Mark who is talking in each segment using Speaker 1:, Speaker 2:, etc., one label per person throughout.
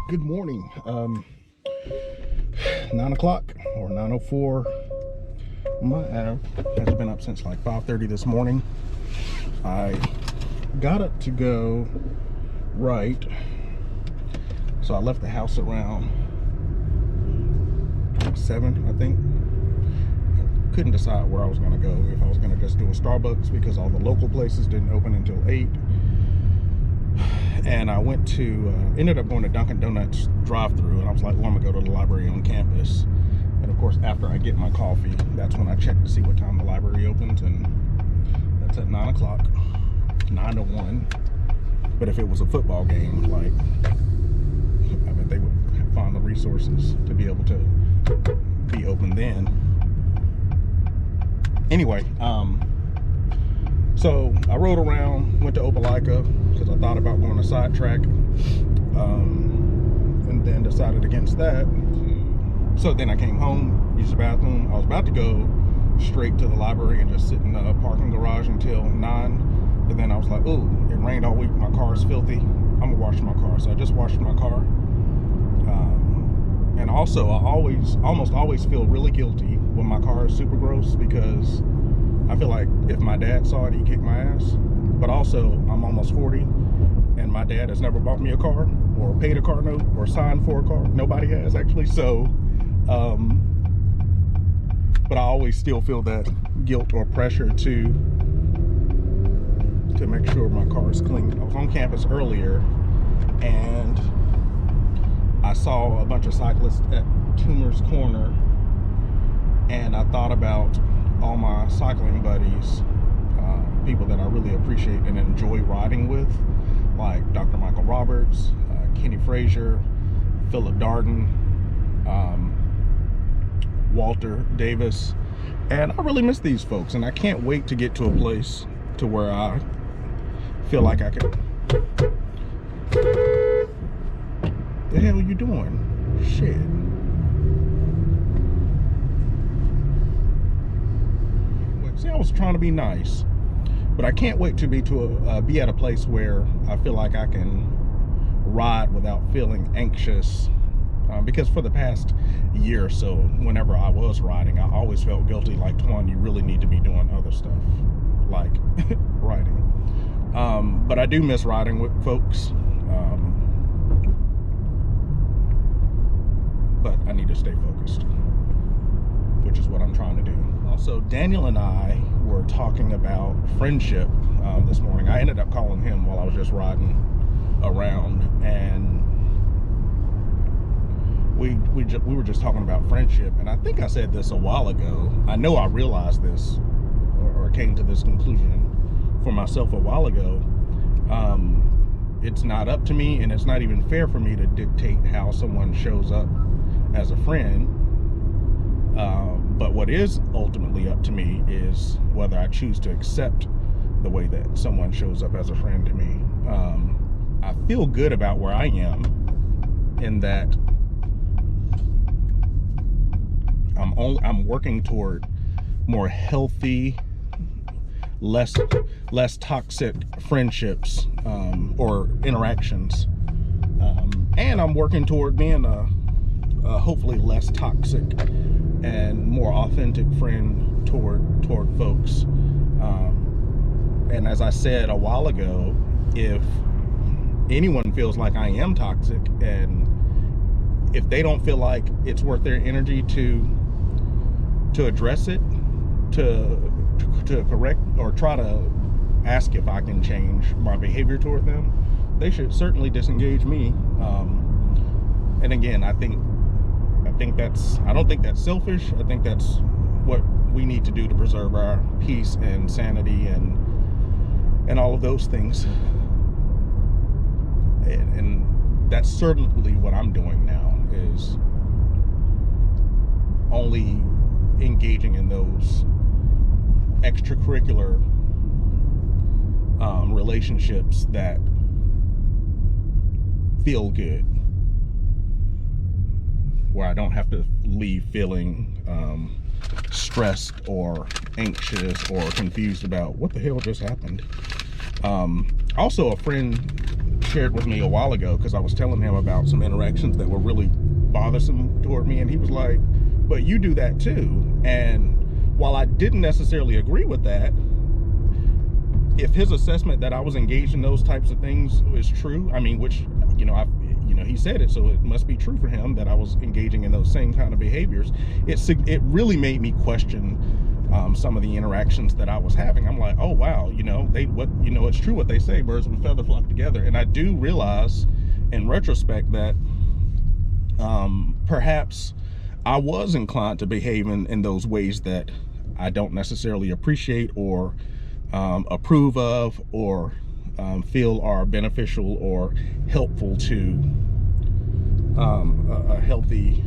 Speaker 1: Good morning. 9 o'clock or 9:04. My app has been up since like 5:30 this morning. I got up to go right, so I left the house around 7, I think. Couldn't decide where I was going to go, if I was going to just do a Starbucks because all the local places didn't open until 8. And I went to, ended up going to Dunkin' Donuts drive-thru, and I was like, well, I'm gonna go to the library on campus. And of course, after I get my coffee, that's when I check to see what time the library opens, and that's at 9 o'clock, 9 to 1. But if it was a football game, like, I bet they would find the resources to be able to be open then. Anyway, so I rode around, went to Opelika, because I thought about going to Sidetrack, and then decided against that. So then I came home, used the bathroom. I was about to go straight to the library and just sit in the parking garage until 9. But then I was like, ooh, it rained all week, my car is filthy, I'm gonna wash my car. So I just washed my car. And also, I almost always feel really guilty when my car is super gross, because I feel like if my dad saw it, he'd kick my ass. But also, I'm almost 40, and my dad has never bought me a car, or paid a car note, or signed for a car. Nobody has, actually. So, but I always still feel that guilt or pressure to make sure my car is clean. I was on campus earlier, and I saw a bunch of cyclists at Toomer's Corner, and I thought about all my cycling buddies, people that I really appreciate and enjoy riding with, like Dr. Michael Roberts, Kenny Frazier, Philip Darden, Walter Davis, and I really miss these folks, and I can't wait to get to a place to where I feel like I can. The hell are you doing? Shit. See, I was trying to be nice, but I can't wait to be at a place where I feel like I can ride without feeling anxious. Because for the past year or so, whenever I was riding, I always felt guilty, like, Twan, you really need to be doing other stuff, like riding. But I do miss riding with folks. But I need to stay focused, which is what I'm trying to do. Also, Daniel and I were talking about friendship this morning. I ended up calling him while I was just riding around, and we were just talking about friendship. And I think I said this a while ago. I know I realized this, or came to this conclusion for myself a while ago. It's not up to me, and it's not even fair for me to dictate how someone shows up as a friend. But what is ultimately up to me is whether I choose to accept the way that someone shows up as a friend to me. I feel good about where I am, in that I'm working toward more healthy, less toxic friendships, or interactions, and I'm working toward being a hopefully less toxic and more authentic friend toward folks. And as I said a while ago, if anyone feels like I am toxic, and if they don't feel like it's worth their energy to address it, to correct or try to ask if I can change my behavior toward them, they should certainly disengage me. And again, I don't think that's selfish. I think that's what we need to do to preserve our peace and sanity and all of those things. And that's certainly what I'm doing now, is only engaging in those extracurricular relationships that feel good, where I don't have to leave feeling stressed or anxious or confused about what the hell just happened. Also, a friend shared with me a while ago, because I was telling him about some interactions that were really bothersome toward me, and he was like, but you do that too. And while I didn't necessarily agree with that, if his assessment that I was engaged in those types of things is true, I mean, which, you know, he said it, so it must be true for him that I was engaging in those same kind of behaviors. It really made me question some of the interactions that I was having. I'm like, oh wow, it's true what they say, birds of a feather flock together. And I do realize in retrospect that perhaps I was inclined to behave in those ways that I don't necessarily appreciate or approve of, or feel are beneficial or helpful to a healthy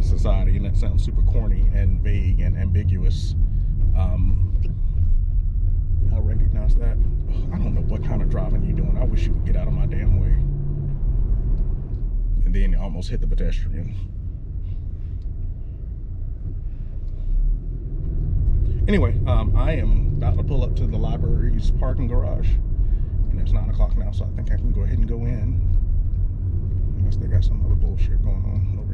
Speaker 1: society. And that sounds super corny and vague and ambiguous. I recognize that. I don't know what kind of driving you're doing. I wish you would get out of my damn way. And then you almost hit the pedestrian. Anyway, I am about to pull up to the library's parking garage, and it's 9 o'clock now, so I think I can go ahead and go in, unless they got some other bullshit going on over